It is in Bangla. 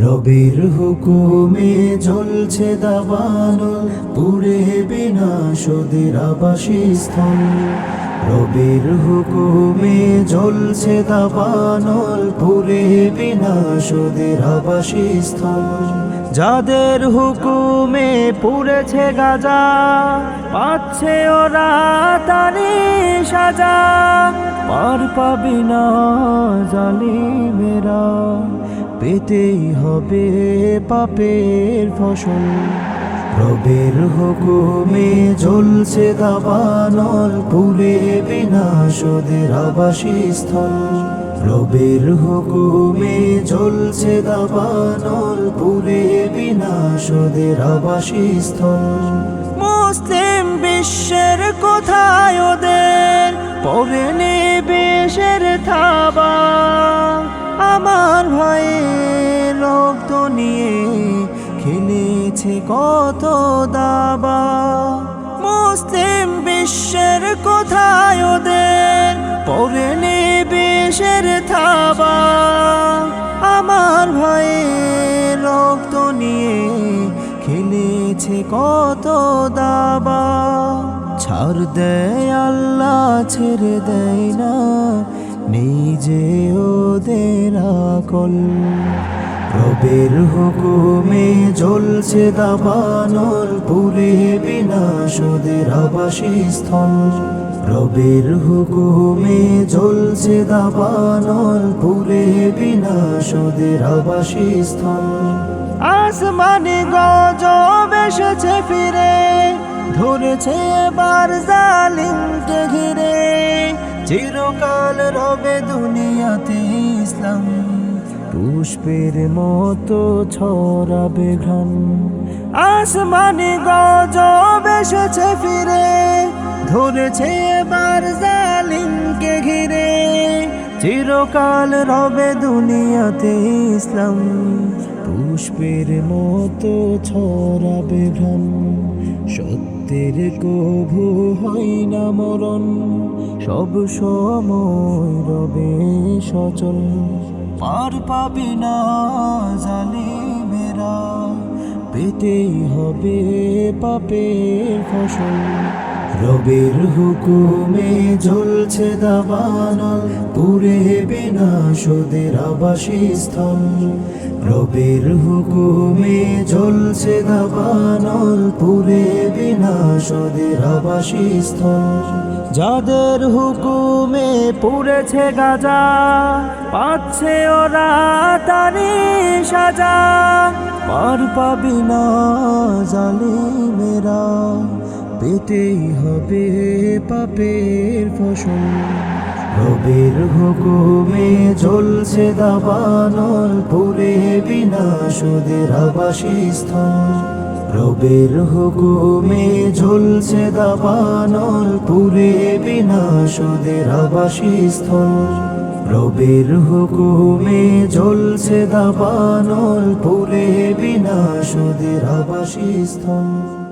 রবের হুকুমে জ্বলছে দাবানল, পুড়ে বিনাশ ওদের আবাসস্থল। রবের হুকুমে জ্বলছে দাবানল, পুড়ে বিনাশ ওদের আবাসস্থল। যাদের হুকুমে পুড়েছে গাজা, পাচ্ছে ওরা তারই সাজা। পার পাবে না জালিমেরা, পেতেই হবে পাপের ফসল। রবের হুকুমে জ্বলছে দাবানল, পুড়ে বিনাশ ওদের আবাসস্থল। রবের হুকুমে জ্বলছে দাবানল, পুড়ে বিনাশ ওদের আবাসস্থল। মুসলিম বিশ্বের কোথায় ওদের পরে নিবেশের থাবা। আমার ভয়ে রক্ত নিয়ে খেলেছে কত দাবা। মুসলিম বিশ্বের কোথায় ওদের পরে নিবেশের থাবা। আমার ভয়ে রক্ত নিয়ে খেলেছে কত দাবা। ছাড় দেয় আল্লাহ, ছেড়ে দেয় না নিজে ওদের আকল। রবের হুকুমে জ্বলছে দাবানল, পুড়ে বিনাশ ওদের আবাসস্থল। রবের হুকুমে জ্বলছে দাবানল, পুড়ে বিনাশ ওদের আবাসস্থল। আসমানি গজব এসেছে ফিরে, ধরেছে এবার জালিমকে ঘিরে। চিরকাল রবে দুনিয়াতে ইসলাম, পুষ্পের মতো ছড়াবে ঘ্রাণ। আসমানি গজব এসেছে ফিরে, ধরেছে এবার জালিমকে ঘিরে। চিরকাল রবে দুনিয়াতে ইসলাম, পুষ্পের মতো ছড়াবে ঘ্রাণ। সত্যের কভু হয় না মরণ, সব সময় রবে সচল। পার পাবে না জালিমেরা, পেতেই হবে পাপের ফসল। রবের হুকুমে জ্বলছে দাবানল, পুড়ে বিনাশ ওদের আবাসস্থল। রবের হুকুমে জ্বলছে দাবানল, পুড়ে বিনাশ ওদের আবাসস্থল। যাদের হুকুমে পুড়েছে গাজা, পাচ্ছে ওরা তারই সাজা। পার পাবে না জালিমেরা, পেতেই হবে পাপের ফসল। রবের হুকুমে জ্বলছে দাবানল, পুড়ে বিনাশ ওদের আবাসস্থল। রবের হুকুমে জ্বলছে দাবানল, পুড়ে বিনাশ ওদের আবাসস্থল। রবের হুকুমে জ্বলছে দাবানল, পুড়ে বিনাশ ওদের আবাসস্থল।